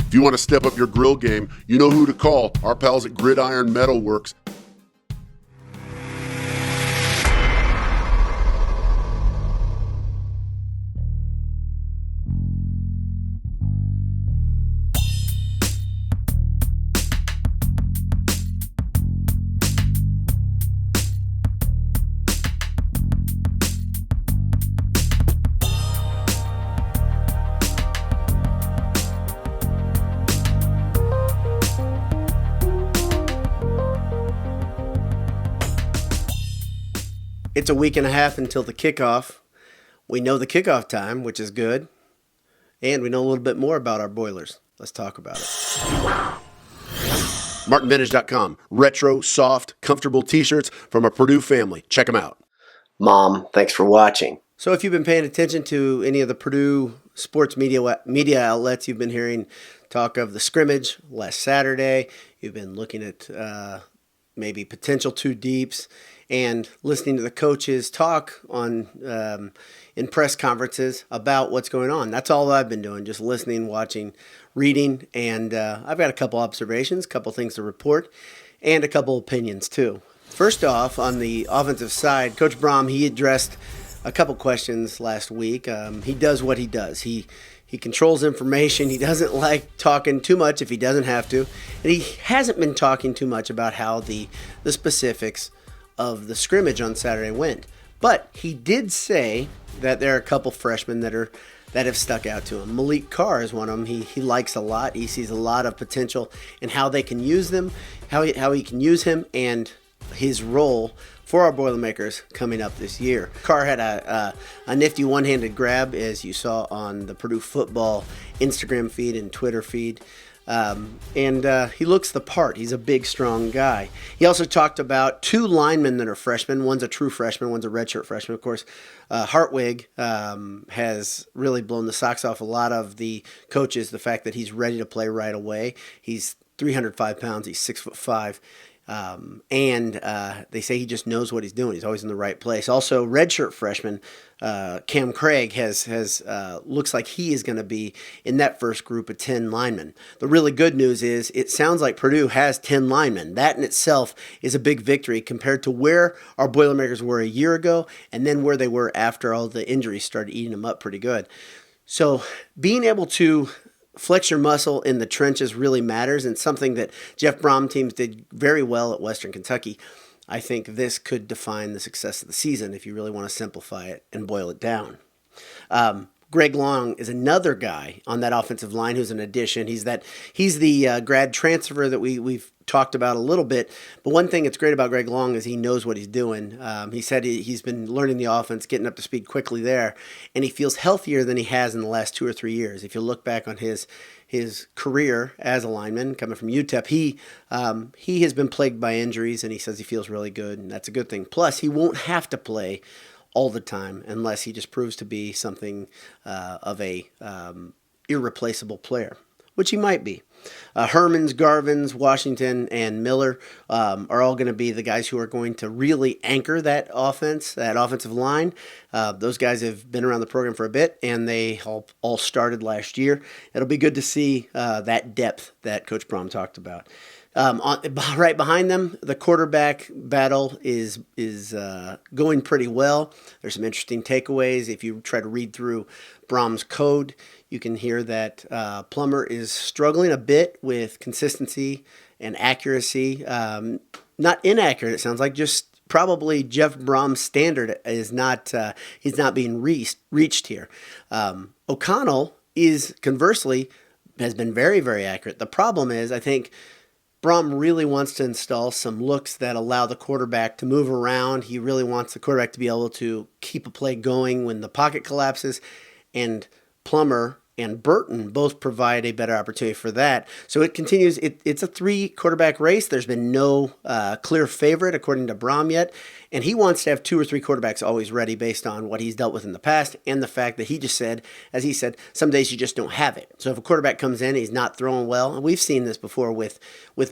If you want to step up your grill game, you know who to call. Our pals at Gridiron Metalworks. It's a week and a half until the kickoff. We know the kickoff time, which is good. And we know a little bit more about our boilers. Let's talk about it. MartinVintage.com. Retro, soft, comfortable t-shirts from a Purdue family. Check them out. Mom, thanks for watching. So if you've been paying attention to any of the Purdue sports media outlets, you've been hearing talk of the scrimmage last Saturday. You've been looking at maybe potential two deeps and listening to the coaches talk on in press conferences about what's going on. That's all I've been doing, just listening, watching, reading, and I've got a couple observations, a couple things to report, and a couple opinions too. First off, on the offensive side, Coach Brom, he addressed a couple questions last week. He does what he does. He controls information. He doesn't like talking too much if he doesn't have to. And he hasn't been talking too much about how the specifics of the scrimmage on Saturday went. But he did say that there are a couple freshmen that have stuck out to him. Malik Carr is one of them. He likes a lot. He sees a lot of potential in how they can use them, how he can use him, and his role for our Boilermakers coming up this year. Carr had a nifty one-handed grab, as you saw on the Purdue football Instagram feed and Twitter feed. And he looks the part. He's a big, strong guy. He also talked about two linemen that are freshmen. One's a true freshman. One's a redshirt freshman. Of course, Hartwig has really blown the socks off a lot of the coaches, the fact that he's ready to play right away. He's 305 pounds. He's 6'5". And they say he just knows what he's doing. He's always in the right place. Also, redshirt freshman Cam Craig has looks like he is going to be in that first group of 10 linemen. The really good news is it sounds like Purdue has 10 linemen. That in itself is a big victory compared to where our Boilermakers were a year ago and then where they were after all the injuries started eating them up pretty good. So being able to flex your muscle in the trenches really matters, and something that Jeff Brom teams did very well at Western Kentucky. I think this could define the success of the season if you really want to simplify it and boil it down. Greg Long is another guy on that offensive line who's an addition. He's the grad transfer that we've talked about a little bit. But one thing that's great about Greg Long is he knows what he's doing. He said he's been learning the offense, getting up to speed quickly there, and he feels healthier than he has in the last 2 or 3 years. If you look back on his career as a lineman coming from UTEP, he has been plagued by injuries, and he says he feels really good, and that's a good thing. Plus, he won't have to play all the time unless he just proves to be something of a irreplaceable player, which he might be. Hermans, Garvins, Washington, and Miller are all going to be the guys who are going to really anchor that offense, that offensive line. Those guys have been around the program for a bit, and they all started last year. It'll be good to see that depth that Coach Brom talked about. Right behind them, the quarterback battle is going pretty well. There's some interesting takeaways. If you try to read through Brom's code, you can hear that Plummer is struggling a bit with consistency and accuracy. Not inaccurate, it sounds like, just probably Jeff Brom's standard is not he's not being reached here. O'Connell is conversely has been very, very accurate. The problem is, I think Brom really wants to install some looks that allow the quarterback to move around. He really wants the quarterback to be able to keep a play going when the pocket collapses, and Plummer and Burton both provide a better opportunity for that. So it continues. It's a 3 quarterback race. There's been no clear favorite according to Brom yet, and he wants to have 2 or 3 quarterbacks always ready based on what he's dealt with in the past and the fact that he just said, as he said, some days you just don't have it. So if a quarterback comes in, he's not throwing well, and we've seen this before with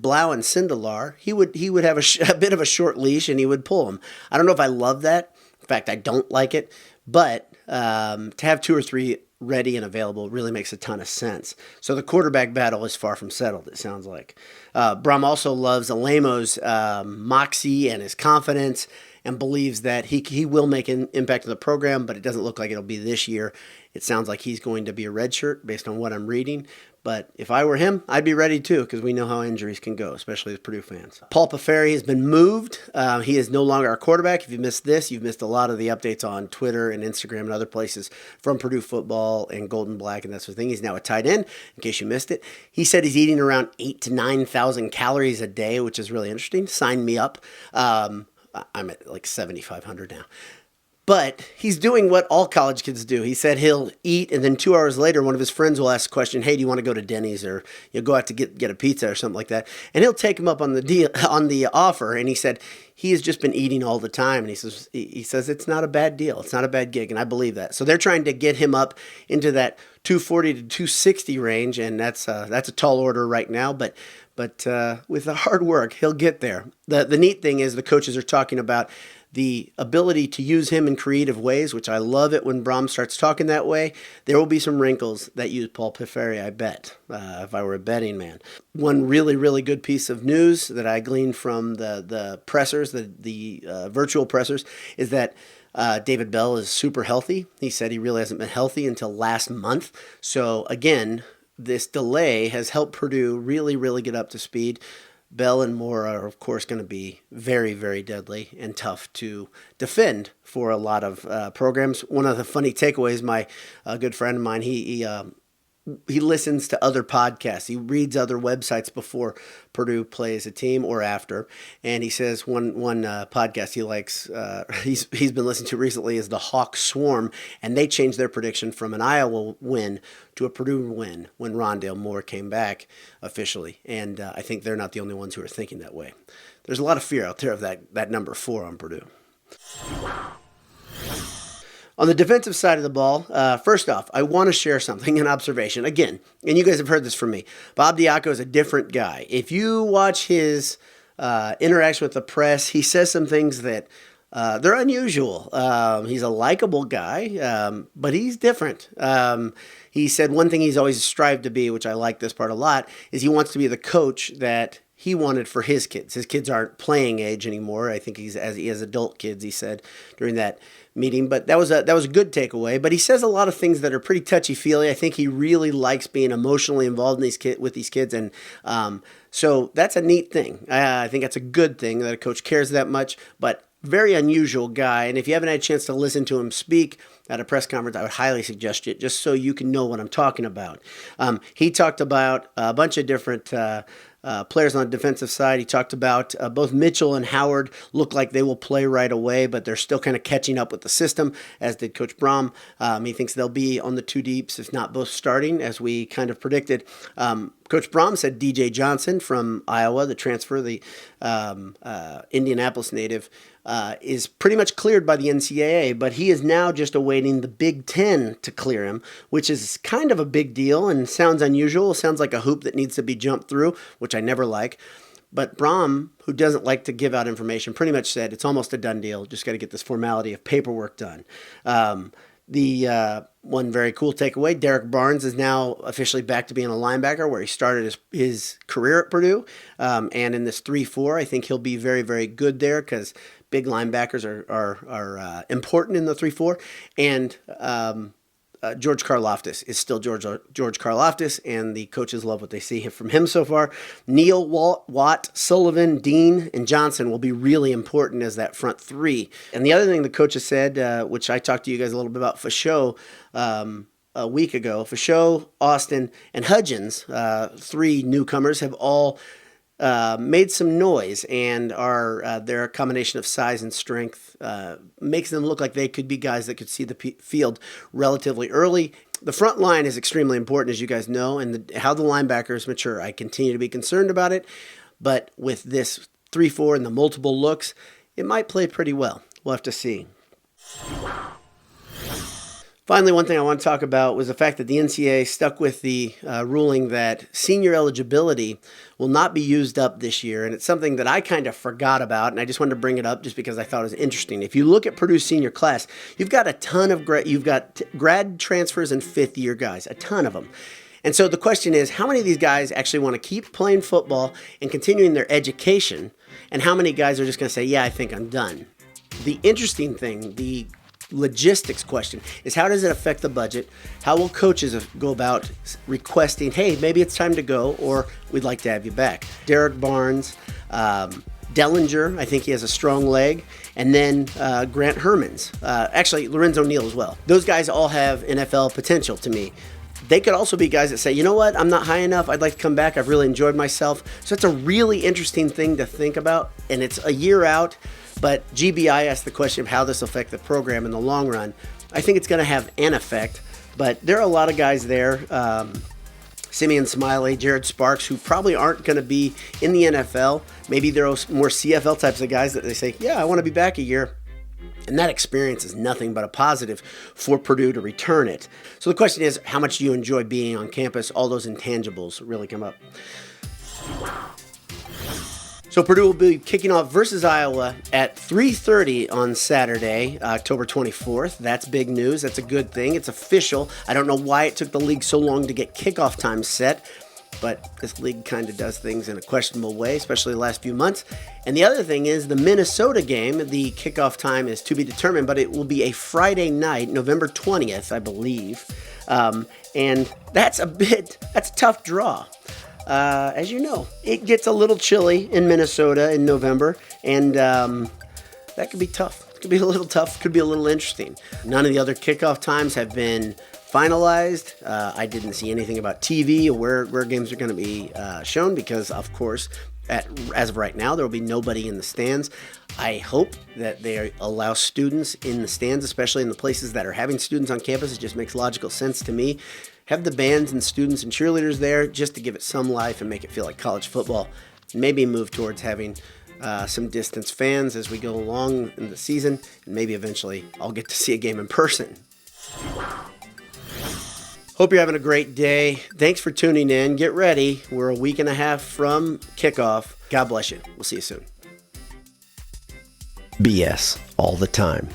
Blau and Sindelar, he would have a bit of a short leash and he would pull him. I don't know if I love that. In fact, I don't like it, but to have 2 or 3 ready and available really makes a ton of sense. So the quarterback battle is far from settled, it sounds like. Brom also loves Alamo's moxie and his confidence and believes that he will make an impact on the program, but it doesn't look like it'll be this year. It sounds like he's going to be a redshirt based on what I'm reading. But if I were him, I'd be ready too, because we know how injuries can go, especially as Purdue fans. Paul Peferi has been moved. He is no longer our quarterback. If you missed this, you've missed a lot of the updates on Twitter and Instagram and other places from Purdue football and Gold and Black and that sort of thing. He's now a tight end, in case you missed it. He said he's eating around 8,000 to 9,000 calories a day, which is really interesting. Sign me up. I'm at like 7,500 now. But he's doing what all college kids do. He said he'll eat, and then 2 hours later, one of his friends will ask the question, "Hey, do you want to go to Denny's or go out to get a pizza or something like that?" And he'll take him up on the deal, on the offer. And he said he has just been eating all the time. And he says it's not a bad deal. It's not a bad gig, and I believe that. So they're trying to get him up into that 240 to 260 range, and that's a tall order right now. But with the hard work, he'll get there. The neat thing is the coaches are talking about the ability to use him in creative ways, which I love it when Brom starts talking that way. There will be some wrinkles that use Paul Peferi, I bet, if I were a betting man. One really, really good piece of news that I gleaned from the pressers, the virtual pressers, is that David Bell is super healthy. He said he really hasn't been healthy until last month. So again, this delay has helped Purdue really, really get up to speed. Bell and Moore are, of course, going to be very, very deadly and tough to defend for a lot of programs. One of the funny takeaways, my good friend of mine, he listens to other podcasts. He reads other websites before Purdue plays a team or after. And he says one podcast he likes, he's been listening to recently is the Hawk Swarm. And they changed their prediction from an Iowa win to a Purdue win when Rondale Moore came back officially. And I think they're not the only ones who are thinking that way. There's a lot of fear out there of that number 4 on Purdue. On the defensive side of the ball, first off, I want to share something, an observation. Again, and you guys have heard this from me, Bob Diaco is a different guy. If you watch his interaction with the press, he says some things that they're unusual. He's a likable guy, but he's different. He said one thing he's always strived to be, which I like this part a lot, is he wants to be the coach that he wanted for his kids. His kids aren't playing age anymore. I think he has adult kids, he said during that meeting. But that was a good takeaway. But he says a lot of things that are pretty touchy-feely. I think he really likes being emotionally involved with these kids. And so that's a neat thing. I think that's a good thing that a coach cares that much. But very unusual guy. And if you haven't had a chance to listen to him speak at a press conference, I would highly suggest it just so you can know what I'm talking about. He talked about a bunch of different players on the defensive side. He talked about both Mitchell and Howard look like they will play right away, but they're still kind of catching up with the system, as did Coach Brom. He thinks they'll be on the 2 deeps, if not both starting, as we kind of predicted. Coach Brom said DJ Johnson from Iowa, the transfer, the Indianapolis native, is pretty much cleared by the NCAA, but he is now just awaiting the Big Ten to clear him, which is kind of a big deal and sounds unusual. Sounds like a hoop that needs to be jumped through, which I never like. But Brom, who doesn't like to give out information, pretty much said it's almost a done deal. Just got to get this formality of paperwork done. The one very cool takeaway, Derek Barnes is now officially back to being a linebacker where he started his career at Purdue. And in this 3-4, I think he'll be very, very good there because big linebackers are important in the 3-4. And George Karlaftis is still George Karlaftis, and the coaches love what they see from him so far. Neal, Watt, Sullivan, Dean, and Johnson will be really important as that front 3. And the other thing the coaches said, which I talked to you guys a little bit about Fashio a week ago, Fashio, Austin, and Hudgens, 3 newcomers, have all made some noise, and their combination of size and strength makes them look like they could be guys that could see the field relatively early. The front line is extremely important, as you guys know, and how the linebackers mature. I continue to be concerned about it, but with this 3-4 and the multiple looks, it might play pretty well. We'll have to see. Finally, one thing I want to talk about was the fact that the NCAA stuck with the ruling that senior eligibility will not be used up this year. And it's something that I kind of forgot about, and I just wanted to bring it up just because I thought it was interesting. If you look at Purdue's senior class, you've got a ton of grad transfers and fifth-year guys, a ton of them. And so the question is, how many of these guys actually want to keep playing football and continuing their education, and how many guys are just going to say, yeah, I think I'm done? The interesting thing, the logistics question, is how does it affect the budget? How will coaches go about requesting, hey, maybe it's time to go, or we'd like to have you back? Derek Barnes, Dellinger, I think he has a strong leg, and then Grant Hermans, actually Lorenzo Neal as well. Those guys all have NFL potential to me. They could also be guys that say, you know what, I'm not high enough, I'd like to come back, I've really enjoyed myself. So it's a really interesting thing to think about, and it's a year out, but GBI asked the question of how this will affect the program in the long run. I think it's going to have an effect, but there are a lot of guys there, Simeon Smiley, Jared Sparks, who probably aren't going to be in the NFL. Maybe there are more CFL types of guys that they say, yeah, I want to be back a year. And that experience is nothing but a positive for Purdue to return it. So the question is, how much do you enjoy being on campus? All those intangibles really come up. So Purdue will be kicking off versus Iowa at 3:30 on Saturday, October 24th. That's big news. That's a good thing. It's official. I don't know why it took the league so long to get kickoff time set, but this league kind of does things in a questionable way, especially the last few months. And the other thing is the Minnesota game, the kickoff time is to be determined, but it will be a Friday night, November 20th, I believe. And that's a tough draw. As you know, it gets a little chilly in Minnesota in November, and that could be tough. It could be a little tough, could be a little interesting. None of the other kickoff times have been finalized. I didn't see anything about TV or where games are going to be shown because, of course, as of right now, there will be nobody in the stands. I hope that they allow students in the stands, especially in the places that are having students on campus. It just makes logical sense to me. Have the bands and students and cheerleaders there just to give it some life and make it feel like college football. Maybe move towards having some distance fans as we go along in the season, and maybe eventually I'll get to see a game in person. Hope you're having a great day. Thanks for tuning in. Get ready. We're a week and a half from kickoff. God bless you. We'll see you soon. BS all the time.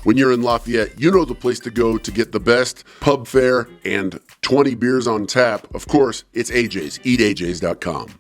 When you're in Lafayette, you know the place to go to get the best pub fare and 20 beers on tap. Of course, it's AJ's. EatAJ's.com.